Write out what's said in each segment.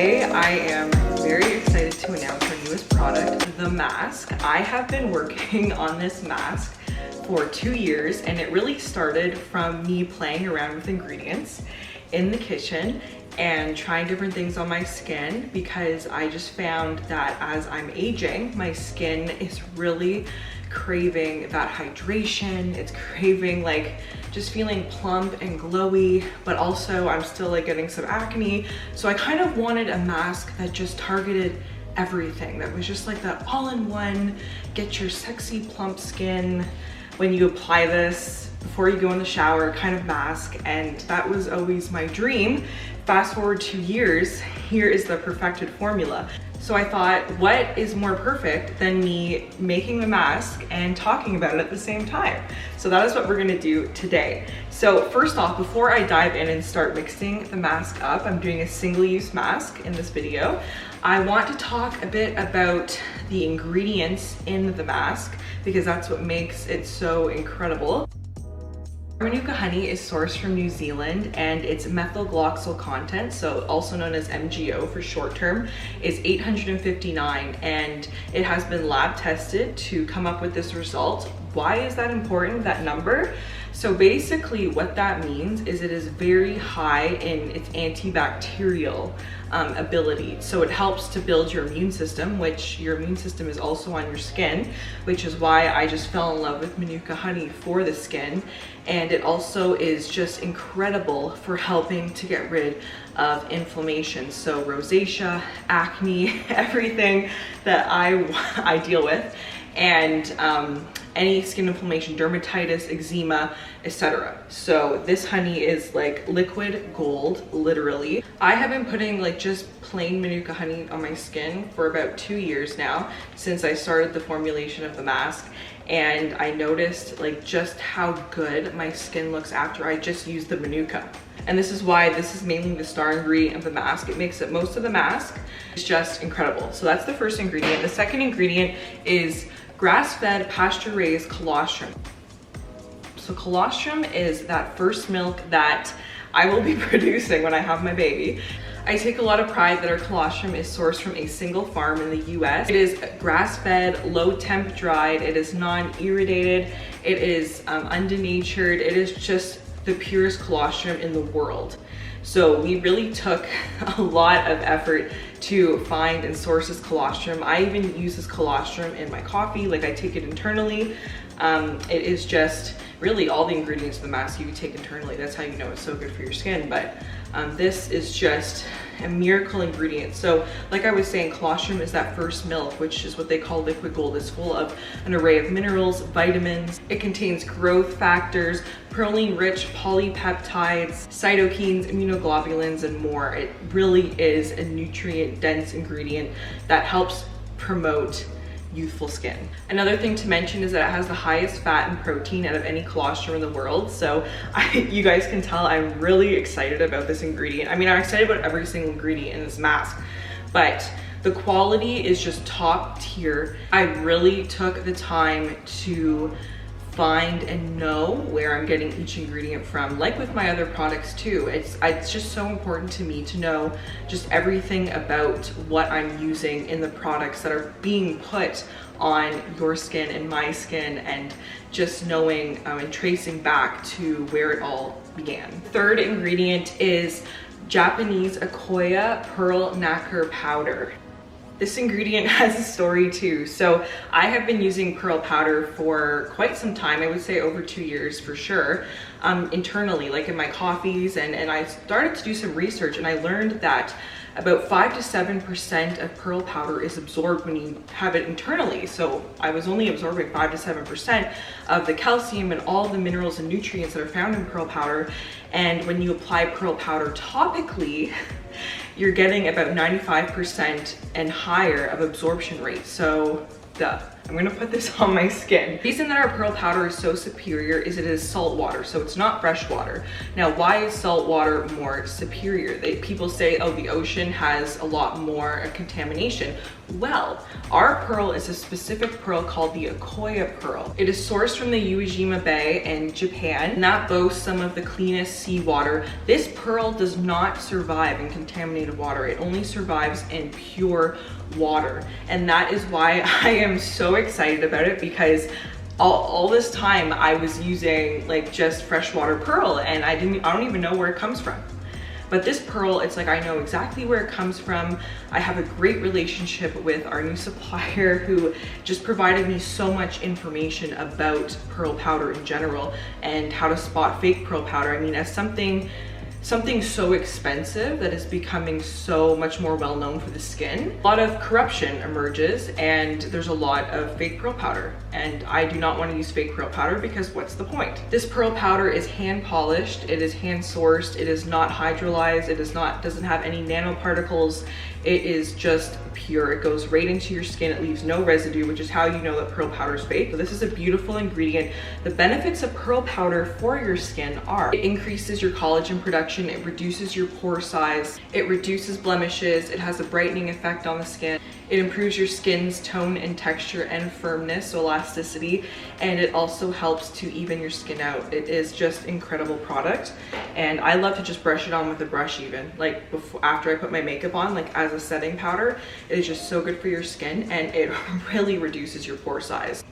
Today I am very excited to announce our newest product, the mask. I have been working on this mask for 2 years, and it really started from me playing around with ingredients in the kitchen and trying different things on my skin, because I just found that as I'm aging, my skin is really craving that hydration. It's craving like just feeling plump and glowy, but also I'm still like getting some acne. So I kind of wanted a mask that just targeted everything, that was just like that all-in-one, get your sexy plump skin when you apply this before you go in the shower kind of mask. And that was always my dream. Fast forward 2 years, here is the perfected formula. So I thought, what is more perfect than me making the mask and talking about it at the same time? So that is what we're gonna do today. So first off, before I dive in and start mixing the mask up, I'm doing a single-use mask in this video. I want to talk a bit about the ingredients in the mask, because that's what makes it so incredible. Manuka honey is sourced from New Zealand, and its methylglyoxal content, so also known as MGO for short term, is 859, and it has been lab tested to come up with this result. Why is that important, that number? So basically what that means is it is very high in its antibacterial ability. So it helps to build your immune system, which your immune system is also on your skin, which is why I just fell in love with Manuka honey for the skin. And it also is just incredible for helping to get rid of inflammation. So rosacea, acne, everything that I deal with. And any skin inflammation, dermatitis, eczema, etc. So this honey is like liquid gold, literally. I have been putting like just plain Manuka honey on my skin for about 2 years now, since I started the formulation of the mask. And I noticed like just how good my skin looks after I just use the Manuka. And this is why this is mainly the star ingredient of the mask. It makes up most of the mask. It's just incredible. So that's the first ingredient. The second ingredient is grass-fed pasture-raised colostrum. So colostrum is that first milk that I will be producing when I have my baby. I take a lot of pride that our colostrum is sourced from a single farm in the US. It is grass-fed, low-temp dried, it is non-irritated, it is undenatured, it is just the purest colostrum in the world. So we really took a lot of effort to find and source this colostrum. I even use this colostrum in my coffee, like I take it internally. It is just really all the ingredients of the mask you take internally. That's how you know it's so good for your skin. But this is just a miracle ingredient. So like I was saying, colostrum is that first milk, which is what they call liquid gold. It's full of an array of minerals, vitamins. It contains growth factors, proline-rich polypeptides, cytokines, immunoglobulins, and more. It really is a nutrient-dense ingredient that helps promote youthful skin. Another thing to mention is that it has the highest fat and protein out of any colostrum in the world. So you guys can tell I'm really excited about this ingredient. I mean, I'm excited about every single ingredient in this mask, but the quality is just top tier. I really took the time to find and know where I'm getting each ingredient from, like with my other products too. It's just so important to me to know just everything about what I'm using in the products that are being put on your skin and my skin, and just knowing and tracing back to where it all began. Third ingredient is Japanese Akoya pearl nacre powder. This ingredient has a story too. So I have been using pearl powder for quite some time. I would say over 2 years for sure, internally, like in my coffees. And I started to do some research, and I learned that about 5 to 7% of pearl powder is absorbed when you have it internally. So I was only absorbing 5 to 7% of the calcium and all the minerals and nutrients that are found in pearl powder. And when you apply pearl powder topically, you're getting about 95% and higher of absorption rate. So duh. I'm gonna put this on my skin. The reason that our pearl powder is so superior is it is salt water, so it's not fresh water. Now, why is salt water more superior? People say, oh, the ocean has a lot more contamination. Well, our pearl is a specific pearl called the Akoya pearl. It is sourced from the Uejima Bay in Japan, and that boasts some of the cleanest seawater. This pearl does not survive in contaminated water. It only survives in pure water. And that is why I am so excited about it, because all this time I was using like just freshwater pearl and I don't even know where it comes from. But this pearl, it's like I know exactly where it comes from. I have a great relationship with our new supplier who just provided me so much information about pearl powder in general and how to spot fake pearl powder. I mean, as something so expensive that is becoming so much more well known for the skin, a lot of corruption emerges and there's a lot of fake pearl powder. And I do not want to use fake pearl powder because what's the point? This pearl powder is hand polished, it is hand sourced, it is not hydrolyzed, it doesn't have any nanoparticles. It is just pure. It goes right into your skin. It leaves no residue, which is how you know that pearl powder is fake. So this is a beautiful ingredient. The benefits of pearl powder for your skin are it increases your collagen production, it reduces your pore size, it reduces blemishes, it has a brightening effect on the skin, it improves your skin's tone and texture and firmness, so elasticity, and it also helps to even your skin out. It is just incredible product, and I love to just brush it on with a brush, even like after I put my makeup on, like as a setting powder. It is just so good for your skin and it really reduces your pore size.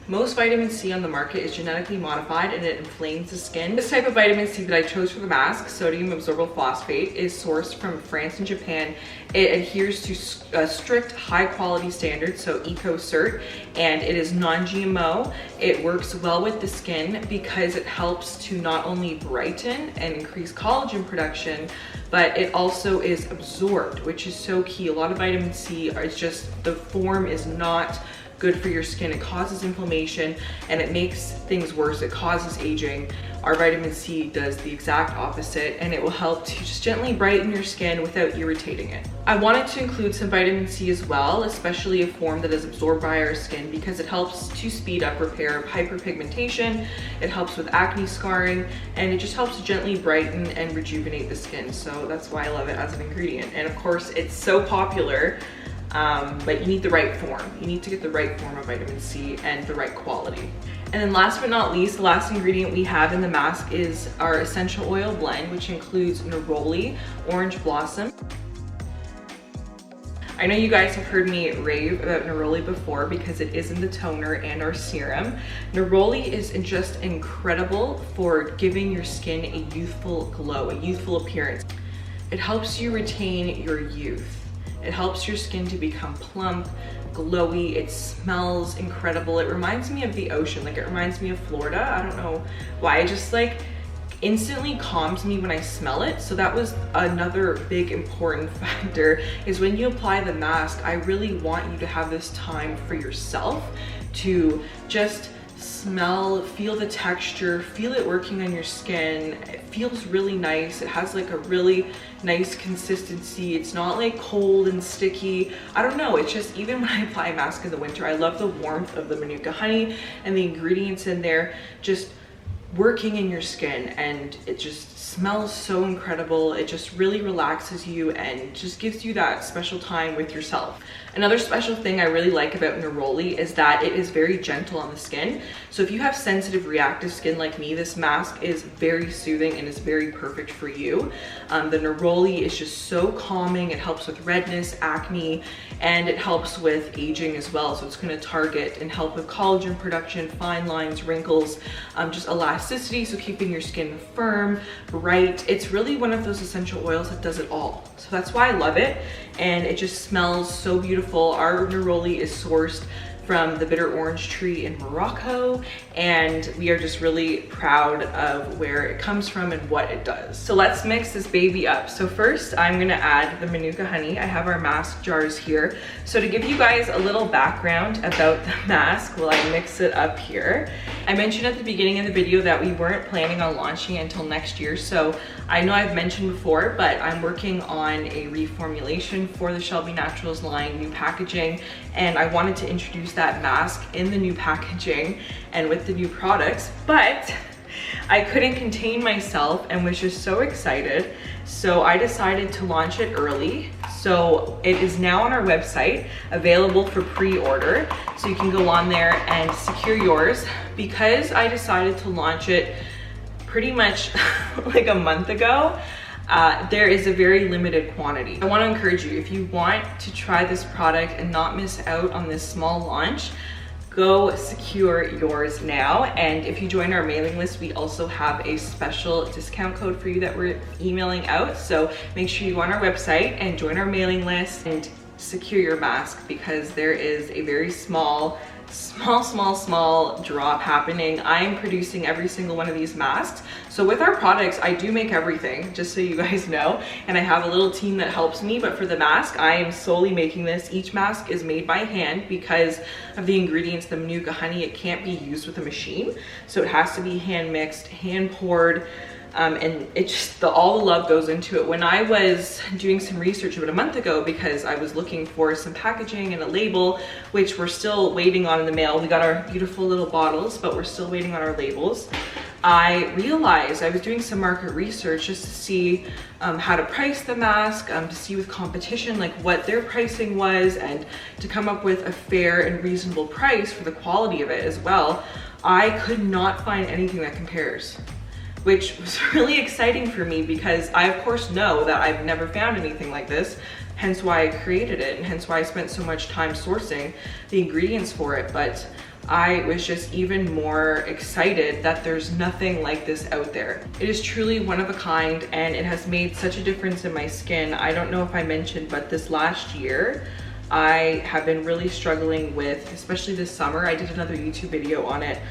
Most vitamin C on the market is genetically modified and it inflames the skin. This type of vitamin C that I chose for the mask, sodium absorbable phosphate, is sourced from France and Japan. It adheres to strict high quality standards, so eco-cert, and it is non-GMO. It works well with the skin because it helps to not only brighten and increase collagen production, but it also is absorbed, which is so key. A lot of vitamin C is just, the form is not good for your skin. It causes inflammation and it makes things worse. It causes aging. Our vitamin C does the exact opposite, and it will help to just gently brighten your skin without irritating it. I wanted to include some vitamin C as well, especially a form that is absorbed by our skin, because it helps to speed up repair of hyperpigmentation, it helps with acne scarring, and it just helps to gently brighten and rejuvenate the skin. So that's why I love it as an ingredient. And of course, it's so popular, but you need the right form. You need to get the right form of vitamin C and the right quality. And then last but not least, the last ingredient we have in the mask is our essential oil blend, which includes neroli, orange blossom. I know you guys have heard me rave about neroli before because it is in the toner and our serum. Neroli is just incredible for giving your skin a youthful glow, a youthful appearance. It helps you retain your youth. It helps your skin to become plump, glowy. It smells incredible. It reminds me of the ocean. Like, it reminds me of Florida. I don't know why. It just like instantly calms me when I smell it. So that was another big important factor, is when you apply the mask, I really want you to have this time for yourself to just smell, feel the texture, feel it working on your skin. It feels really nice. It has like a really nice consistency. It's not like cold and sticky. I don't know, it's just, even when I apply a mask in the winter, I love the warmth of the Manuka honey and the ingredients in there just working in your skin, and it just smells so incredible. It just really relaxes you and just gives you that special time with yourself. Another special thing I really like about neroli is that it is very gentle on the skin. So if you have sensitive, reactive skin like me, this mask is very soothing and is very perfect for you. The neroli is just so calming. It helps with redness, acne, and it helps with aging as well. So it's going to target and help with collagen production, fine lines, wrinkles, just elasticity, so keeping your skin firm, bright. It's really one of those essential oils that does it all. So that's why I love it, and it just smells so beautiful. Our neroli is sourced from the bitter orange tree in Morocco, and we are just really proud of where it comes from and what it does. So let's mix this baby up. So first I'm gonna add the Manuka honey. I have our mask jars here. So to give you guys a little background about the mask while I mix it up here, I mentioned at the beginning of the video that we weren't planning on launching it until next year. So I know I've mentioned before, but I'm working on a reformulation for the Shelby Naturals line, new packaging, and I wanted to introduce that mask in the new packaging and with the new products, but I couldn't contain myself and was just so excited. So I decided to launch it early. So it is now on our website, available for pre-order. So you can go on there and secure yours. Because I decided to launch it pretty much like a month ago, there is a very limited quantity. I want to encourage you, if you want to try this product and not miss out on this small launch, go secure yours now. And if you join our mailing list, we also have a special discount code for you that we're emailing out. So make sure you go on our website and join our mailing list and secure your mask, because there is a very small drop happening. I am producing every single one of these masks. So with our products, I do make everything, just so you guys know, and I have a little team that helps me, but for the mask, I am solely making this. Each mask is made by hand because of the ingredients, the Manuka honey. It can't be used with a machine, so it has to be hand mixed, hand poured. And it just, all the love goes into it. When I was doing some research about a month ago, because I was looking for some packaging and a label, which we're still waiting on in the mail. We got our beautiful little bottles, but we're still waiting on our labels. I realized I was doing some market research just to see how to price the mask, to see with competition, like what their pricing was, and to come up with a fair and reasonable price for the quality of it as well. I could not find anything that compares, which was really exciting for me, because I of course know that I've never found anything like this, hence why I created it and hence why I spent so much time sourcing the ingredients for it. But I was just even more excited that there's nothing like this out there. It is truly one of a kind, and it has made such a difference in my skin. I don't know if I mentioned, but this last year, I have been really struggling with, especially this summer, I did another YouTube video on it,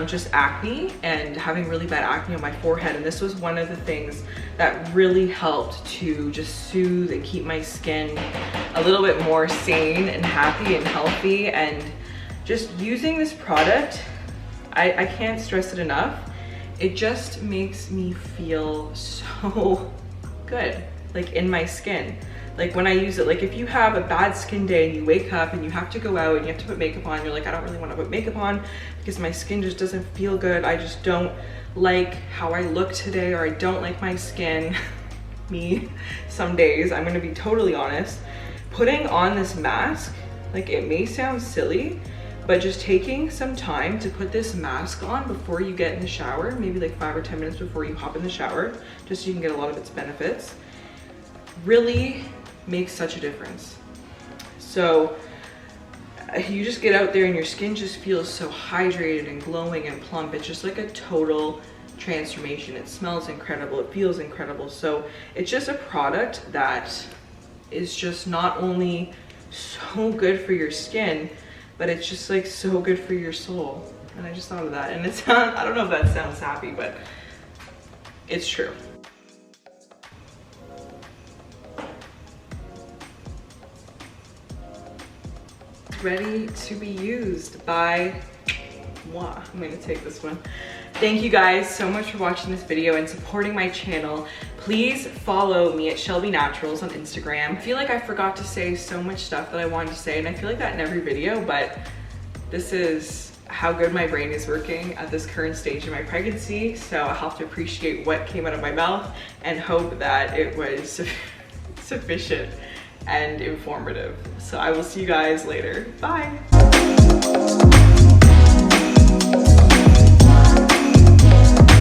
just acne and having really bad acne on my forehead. And this was one of the things that really helped to just soothe and keep my skin a little bit more sane and happy and healthy. And just using this product, I can't stress it enough. It just makes me feel so good, like in my skin. Like when I use it, like if you have a bad skin day and you wake up and you have to go out and you have to put makeup on, you're like, I don't really want to put makeup on because my skin just doesn't feel good. I just don't like how I look today, or I don't like my skin. Me, some days, I'm gonna be totally honest. Putting on this mask, like it may sound silly, but just taking some time to put this mask on before you get in the shower, maybe like 5 or 10 minutes before you hop in the shower, just so you can get a lot of its benefits, really makes such a difference. So you just get out there and your skin just feels so hydrated and glowing and plump. It's just like a total transformation. It smells incredible, it feels incredible. So it's just a product that is just not only so good for your skin, but it's just like so good for your soul. And I just thought of that, and it sounds, I don't know if that sounds happy, but it's true. Ready to be used by moi. I'm gonna take this one. Thank you guys so much for watching this video and supporting my channel. Please follow me at Shelby Naturals on Instagram. I feel like I forgot to say so much stuff that I wanted to say, and I feel like that in every video, but this is how good my brain is working at this current stage of my pregnancy. So I have to appreciate what came out of my mouth and hope that it was sufficient and informative. So I will see you guys later. Bye.